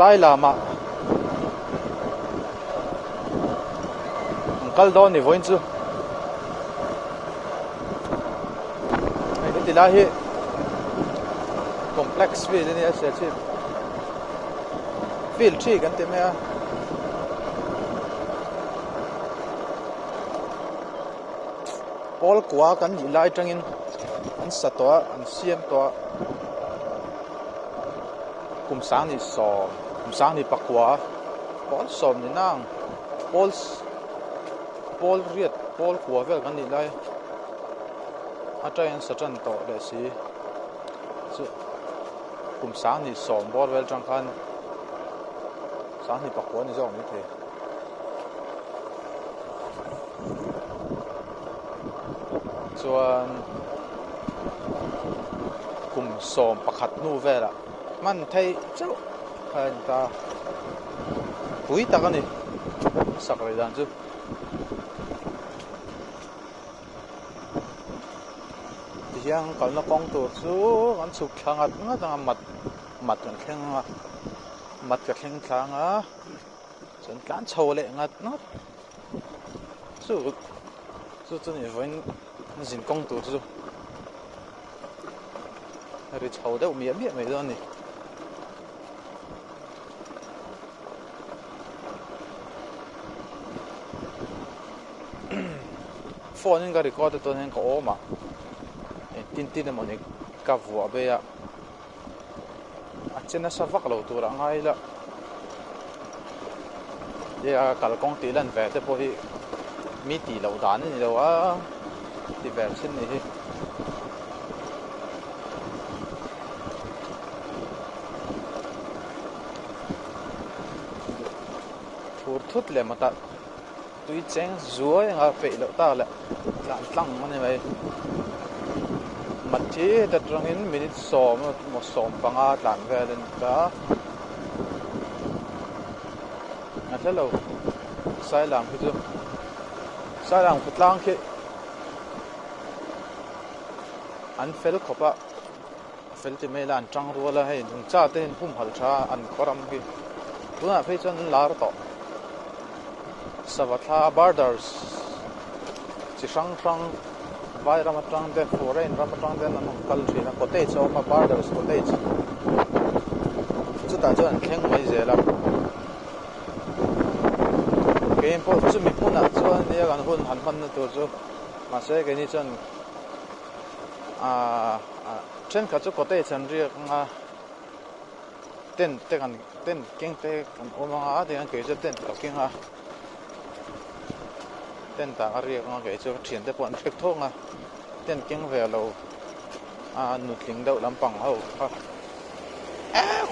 sai lama kal do ni voin chu ai ti la hi complex field ni ase chi field chi kan te me a pol kwa kan ni lai tangin an satwa an siam to kum sang ni so kum sang ni pakwa pol som ni nang pol riat pol kwa vel kan ni lai atrai an satan to le si chu kum sang ni som bor vel tang khan sang ni pakwa ni zo ni the chuan kum som pakhat nu vela man thei chu han ta pui ta kan ni sakrai dan chu yang kalna kong tu chu an chu khangat nga ta mat kan khenga mat ka khleng thanga chon kan chole ngat na chu ni voin jin kong tu chu ri chau de mi mai do ni phone in ga record to nen ko ma tin mo ni ka vua be ya a chena sa vak lo tu ra ngai la ya kal kong ti lan ve te po hi mi ti lo dan ni lo a ti ver sin ni hi thur thut le mata tui cheng zuo nga pe lo ta la lan tlang mane mai mặt chí đặt trong những minute xóm một xóm bằng át làm về lên cả anh thấy lâu sai làm cái gì sai làm phật lang khi anh phèn khóc á phèn thì mấy lần trăng rùa là hay dùng cha tên phum hal cha anh có làm cái tôi nói phải chân lá đó Savatha borders chỉ sang vai ramatang de foreign ramatang de nan culture na cottage so ma borders cottage chu ta chuan thleng mai zela game po chu mi puna chuan ne gan hun han man na tur chu ma se ke ni chuan chen ka chu cottage an ri nga ten king te kan oma a de an ke chu ten ka king ha ten ta ari nga ke chu thian te pon phek thonga ten king ve lo nu tling deuh lampang ho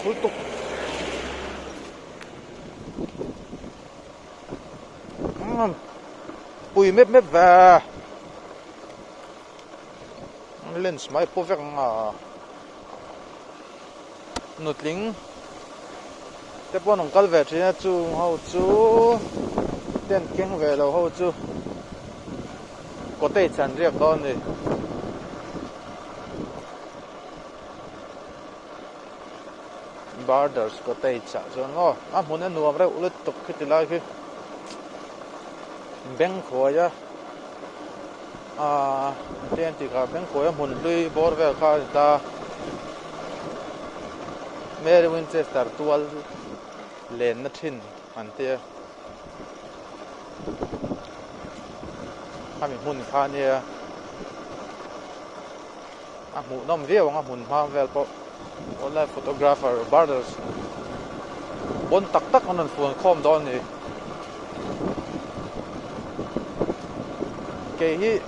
khul tuk pui mep ve lens mai po vek nga nu tling te pon ong kal ve thina chu ho chu ten king ve lo ho chu có thể chẳng riêng đó này borders có thể chẳng cho nó muốn ăn nuông đấy ulit tục cái lại cái beng khói á tiền thì cả beng khói muốn lui bor về cả ta Mary Winchester tual lên nát hin anh tia mình muốn khai nè muốn nôm video muốn mang về po online photographer borders bốn tắc anh phun com đó nè cái hi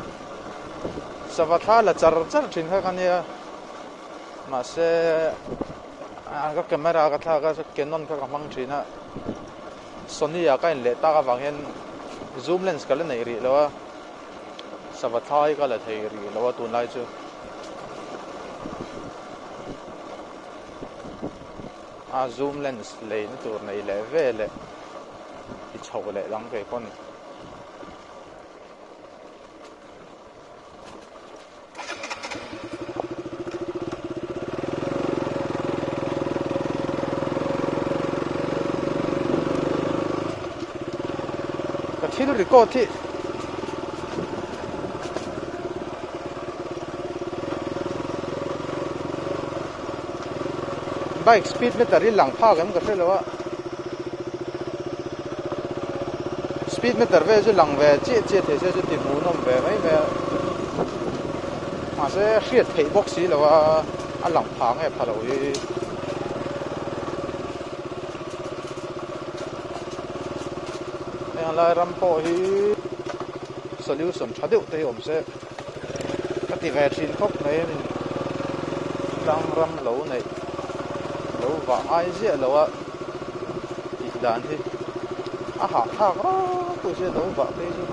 Savatha là char trên cái nè mà sẽ cái camera cái thà cái Canon cái mang trên á Sony cái lệ ta cái vàng hen zoom lens cái này ri lo Savatha cái là thầy ri lo tu lại chứ zoom lens lấy nó tu này lấy về lại đi chầu lại lắm cái con thil record thi bike speed meter ri lang pha gam ka thelo speed meter ve ju lang ve che che the se ju ti mu nom ve mai ve ma se hriat thei box si lo a lang pha nge phalo hi lai ram po hi solution thadeu te om se kati ve thin khop nei lang ram lo nei lo wa ai je lo a ti dan hi a ha tha ra tu se lo wa pe ju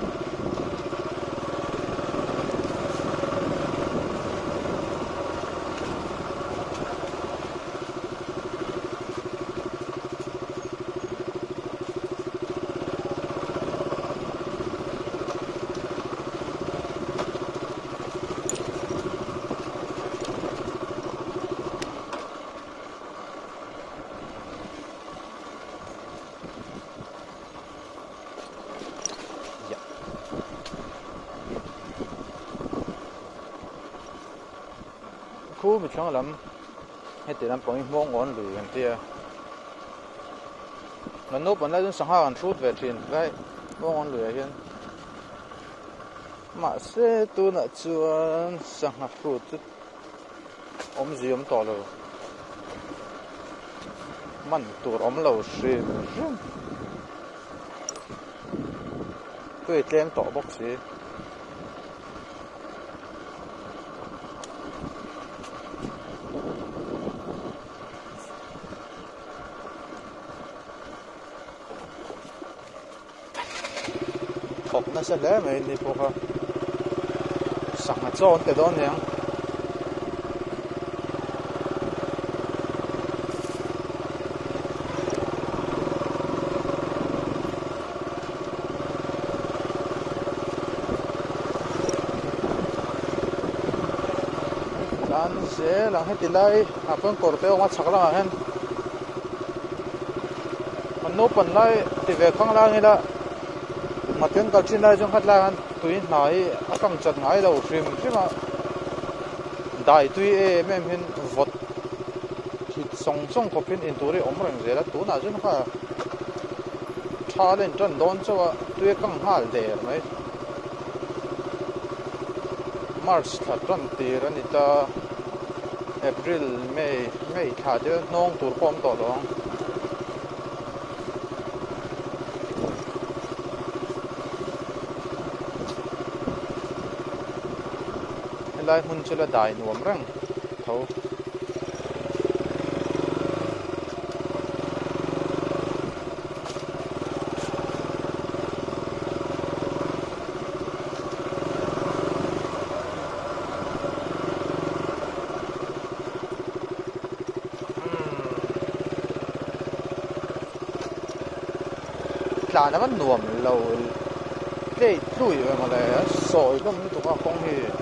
khu bị chóng lắm hết tiền làm bóng mong ngon lười gần tia mà nốt vẫn là những sáng hàng suốt về tiền cái mong ngon lười hiện mà xe tu nợ chuan sáng hàng suốt gì to rồi mình tu lâu xí tôi đem tỏ bốc xí học nó sẽ lấy mấy đi phố ha sáng ngày cho cái đó nhỉ dan sẽ làm hết tiền đây à phân cổ tiêu mà chắc là hết mình nộp phần lại thì về không la như đó mà tiếng cầu trên đây trong khách lan tụi nói căng chặt ngay đầu phim chứ mà đại tụi em hiện vật thì song song có phim in tụi ông rằng gì đó tụi nào chứ nó cha lên chân đón cho tụi căng hal để mấy March thật chân tiền anh ta April May thà chứ nông tụi con tỏ đó lai hun chula dai nuam rang tho là nó vẫn nuam lâu cái lùi mà lại sỏi lắm tụi con không hề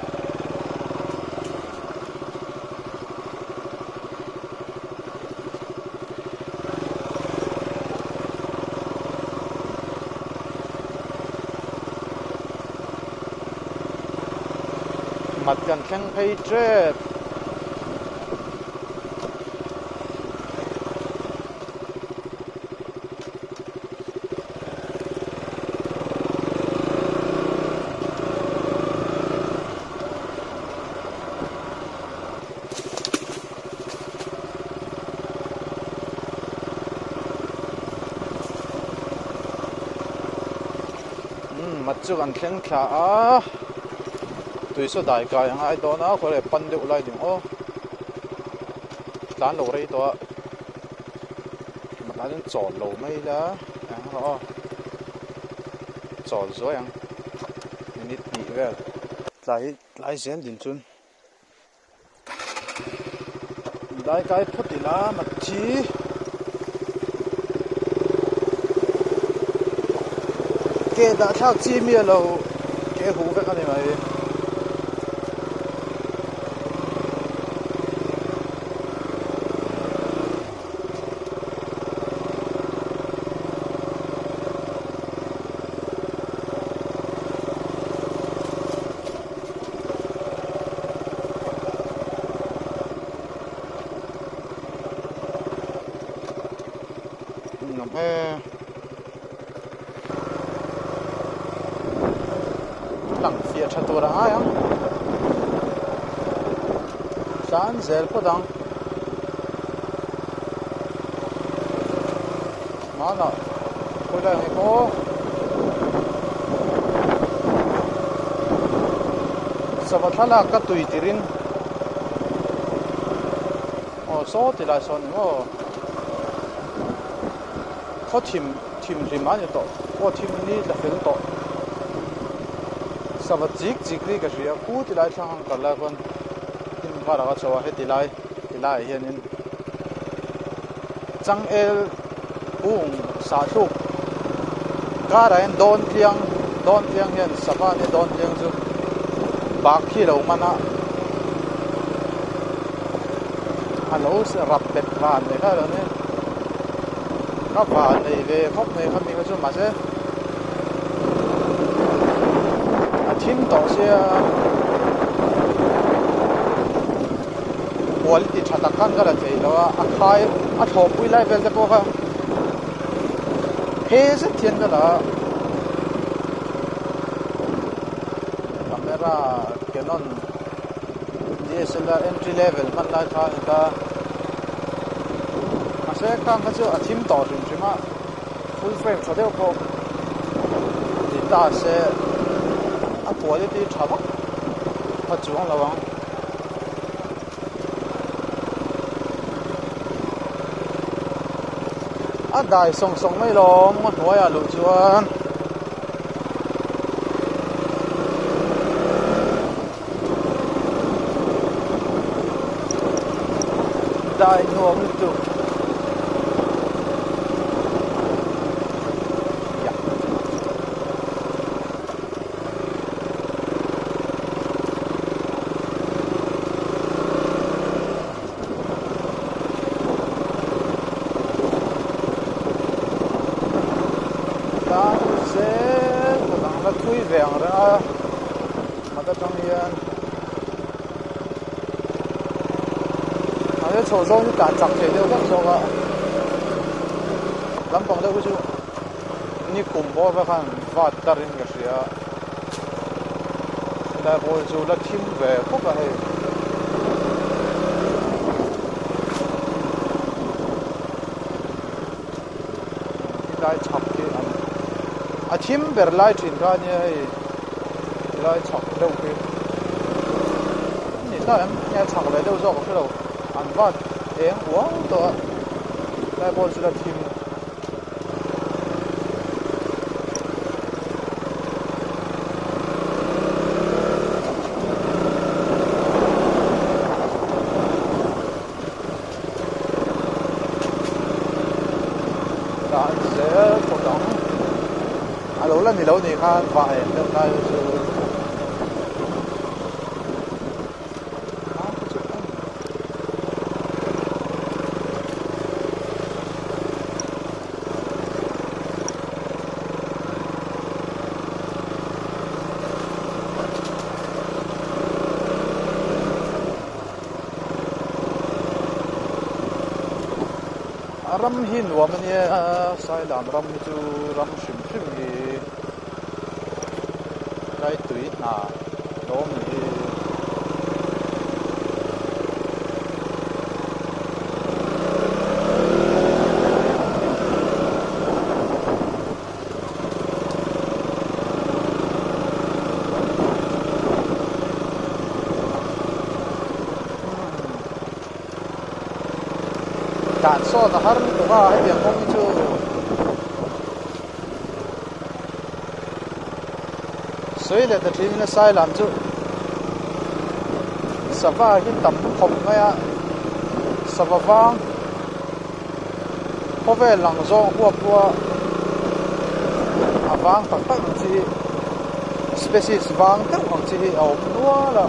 mặt gần khen hay chết mặt chỗ gần khen khá tùy số đại cái hai đó nó có thể bắn được lại điểm ô đán lẩu đây đó mà đán những chỏ lẩu mấy đó họ chỏ rồi anh nít bị về lại diễn đến chun đại cái phút thì là mặt chi cái đã thao chi mía lẩu cái hú với cái này mà lang fia thatura ayang san zel podang mana kula ngi ko savathala ka tuitirin o so tilai son ngo kho thim rimani to o thim ni la fel to savat jik ri ka ria ku tilai thang kala kon tin bara ga chawa he tilai hianin chang el ung sa thuk karain don tiang hian sapa ni don tiang chu bak khi lo mana alo se rap pet van ne ka ne ka van nei ve khop nei khami ka chu ma se a thim to se quality thata kan ga la chei lo a khai a thop pui lai vel te po ka he se thian da la camera Canon DSLR entry level man lai tha ta ma se kang ka chu a thim to rim ma full frame tha deu ko ti ta se a quality thaba pa chuang lawang a dai song mai lom ma hnuai a lu chuan dai nuam tu ya ta se dang la thui veng ra ma ta tang hian cái chỗ rau như cả chặt thế đều các chỗ cả lắm bằng đâu cái chỗ như cùng bao cái hàng vạt tarin cái gì á đại bộ chỗ là team về không phải đại chặt cái à team về lại chuyển ra như vậy lại chặt đâu cái nhìn ta em nghe chặt lại đâu rõ cái đâu anh vắt em wow to đại bộ chỗ là team sẽ có đóng lâu là lâu thì khan vài được cái ram hin wa man ya sai lam ram chu ram shim ni lai tui na nom ni đàn so là har mi qua hay việc không chứ suy là tự nhiên là sai làm chứ sava hin tầm không ngay à sava vang có vẻ lằng gió qua vang tắc tắc gì species vang tắc bằng gì ở nữa là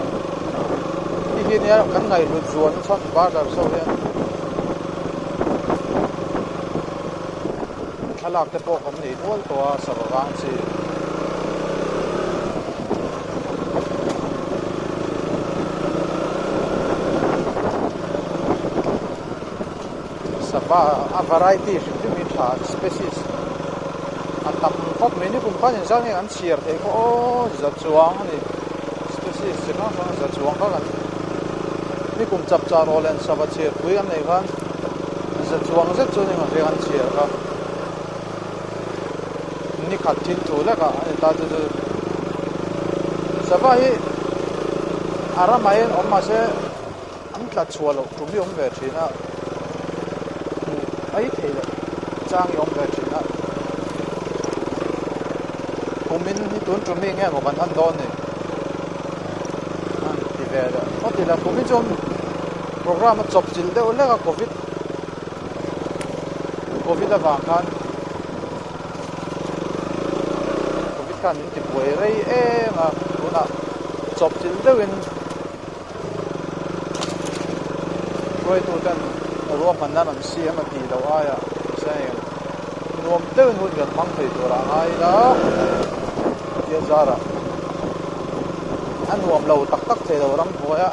khi này cái ngày lụt ruộng thoát ba đợt sau này lạc te po kom ni nual to savawang chi sava a variety shim mi tha species a tam khop mai ni kum khan in sang an chiar thei ko za chuang ani species se kang sang za chuang ka kan ni kum chap cha ro len sa ba chiar pui an nei khan za chuang za chu ni ma re an chiar ka ni khat thin thu la ka ani ta tu sa ba hi ara mai om ma se an tla chua lo tu mi om ve thina ai thei la chang yom ve thina kumin hi tun tu mi nge mo kan han don ni an ti ve da o ti la kumin chom program chop chil de ole ka covid a wang khan covid kan ti poi rei e ma tuna chop chil de win roi tu kan ro man nan an si ama ti lo aya sai nuam te win hut gan mang thei tu ra ai da kia zara an nuam lo tak tak thei lo ram hoya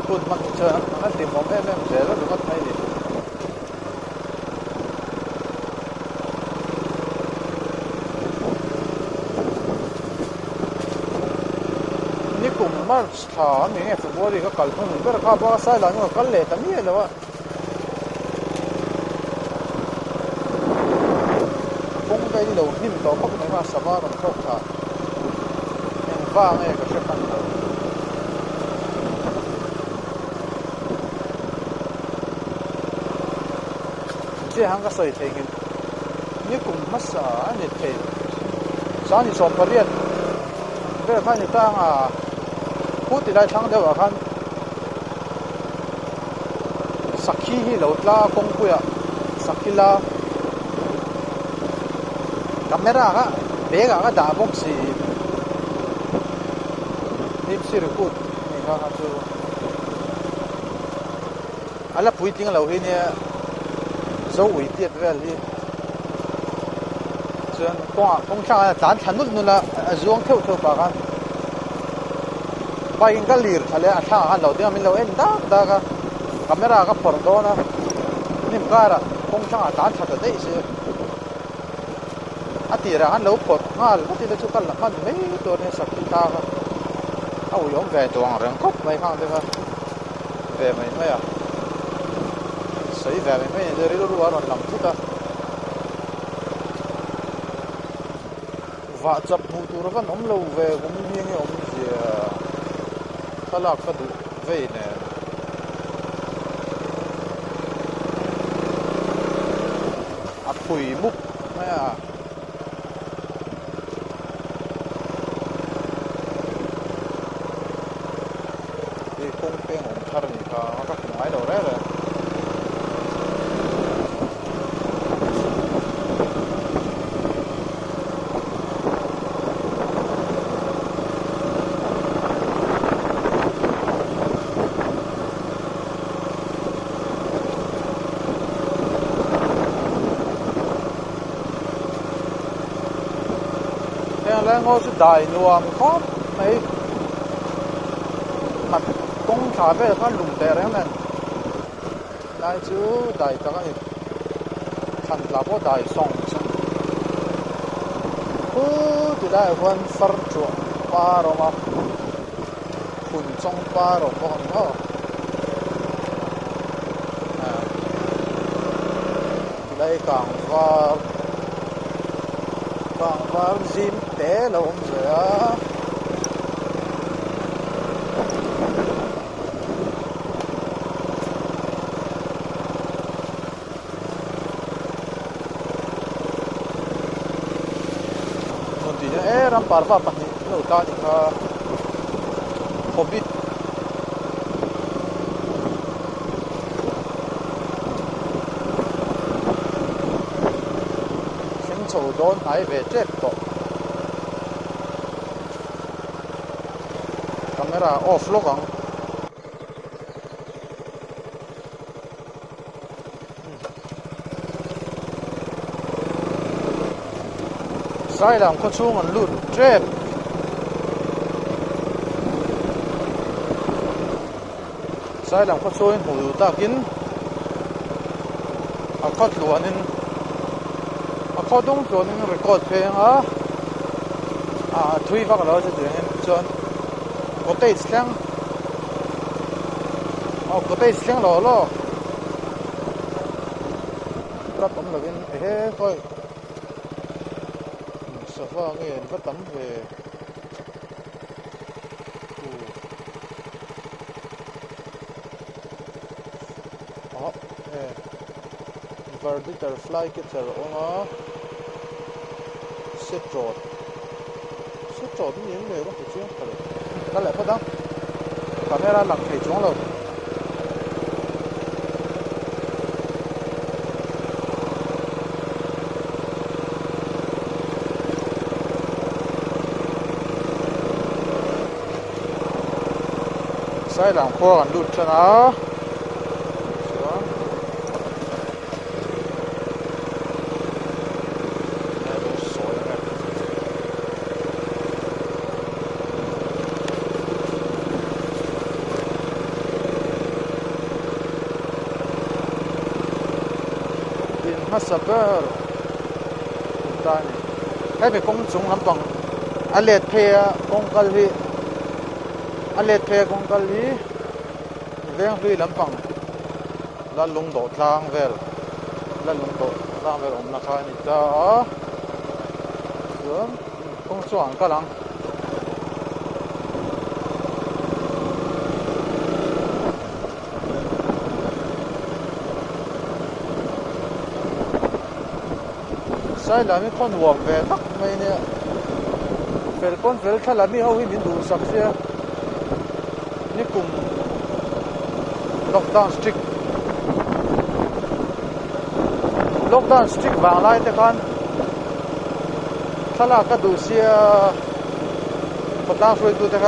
khut man cha an ti mom em je lo du mat mai ni ni kum mar tha mi nge february ka kal thun ber kha ba sai la ngo kal le ta mi lo wa kong kai lo him to pak mai ma sa ba ron thok tha en va nge ka she kan lo je hang ka soi thei ngin ni kum ma sa ni thei sa ni so pariat ber kha ni ta nga khu ti lai thang de wa khan sakhi hi lo tla kong pu ya sakila camera ka bega ka da box si nim si record ni ka ha chu ala pui ting lo hi ne zo ui tiet vel hi chuan kong thang tan than nu la zuang theu theu pa kan bai in ka lir thale a thang han lo ding min lo en da ka camera ka por do na nim kara kong thang tan that da dei se ati ra an lo pot ngal ati le chu kal man me to ne sakti ta ka au yom ve tuang reng kop mai khang de ka ve mai mai a sei ve mai mai de ri lu ron lam chu ta va chap bu tu ra van om lo ve gum hi nge om ji khalak ka du ve ne a phui muk mai a kong peng om thar ni ka ka ngai lo re re le ngo chu dai nuam khop mai mặt công thả về con lùng tè đấy men nãy chú đại ta cái thành là có đại song chứ thì đại quan phật chúa ba rồi mà phun trong ba rồi còn đó đây càng vào zin té là ông rồi á ram parva pani lo ta ni ka hobbit sinh chou don hai ve trep to camera off lo kang sai làm có chung ăn lụt trep sai làm có chung hủ ta kín à khót lúa nên à khót kho dong chuan in record pheng a thui vak lo che chuan chuan cottage thleng cottage thleng lo rat om lovin he koi sofa nge va tam ve butterfly ke char onga setrot ni le ro chu khar ka la pha camera lang thei chong lo sai lang kho an lut chana super tani hai be kong chung lampang alet phea kong kal hi veng hlui lampang la lung do tlang vel om na kha ni ta chuan kong chuang ka lang sai là mi con huộc về tắc mày nè về con về thay là mi hậu hi min đủ sặc xe ni cùng lockdown strict vàng lại thế con thay là cái đủ xe phần đang rồi tu thế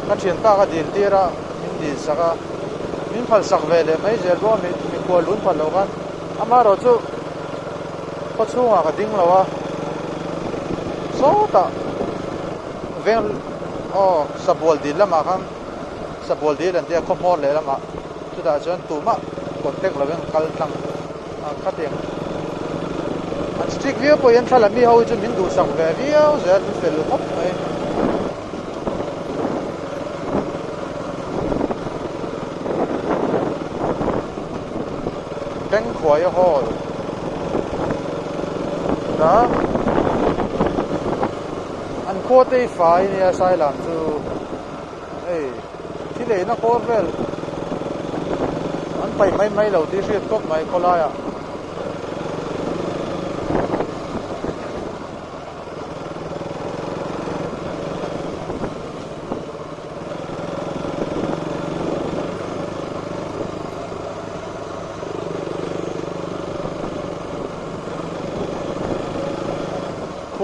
cái chuyện ta cái tiền tiền ra min đi sặc min phải sặc vềเลยmấy giờ đó mình qua luôn phải lâu con ama rồi chú có chung à cái đinh là số ta ven sabol đi làm mà sabol đi lần kia không mua lấy làm mà chúng ta chọn tủ mà contact là ven cal tăng cắt tiền anh stick view po yên thay là mi hậu cho mình đủ sẵn về view giờ mình phải lục hấp này đánh khỏi ho đó anh khô tây phải nè sai làm chú ấy thì lấy nó khô về anh phải mấy đầu tiên xuyên cốc mấy có lại à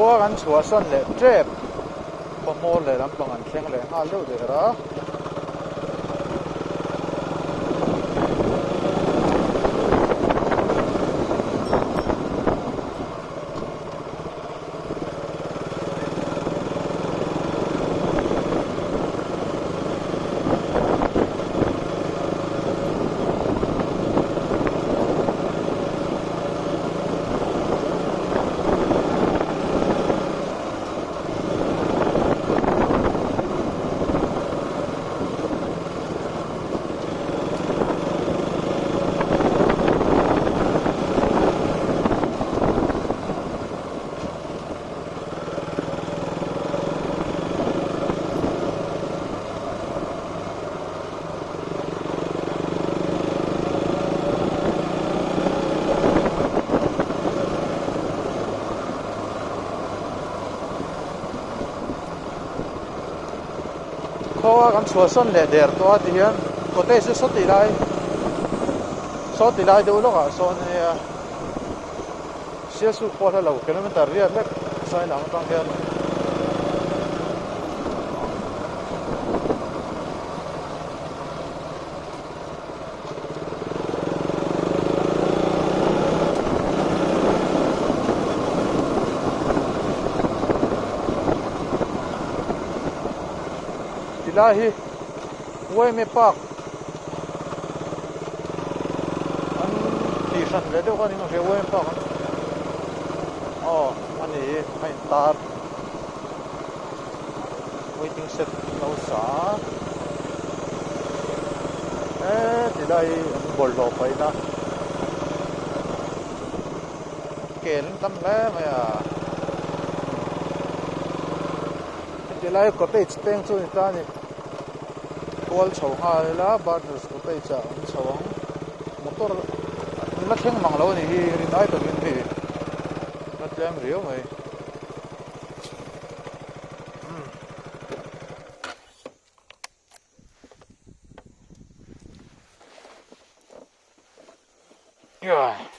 khô anh chùa xuân lệ trép có mô lệ lắm bằng anh khen lệ hai lâu để đó khô anh chùa xuân lệ đẹp to thì hiện có thể sẽ xuất tỷ lại đâu lúc à sau này xe su qua theo lâu km riết lết sai làm tăng thêm Ilahi way me park an ti san le do kan no way park oh ani main tar waiting set lo sa tilai an bol lo pai na ken tam le maya tilai ko te teng chu ni ta ni wal chho ha la borders ko te cha an chawang motor la theng mang lo ni hi ri nai to min hi na tlem rio mai yeah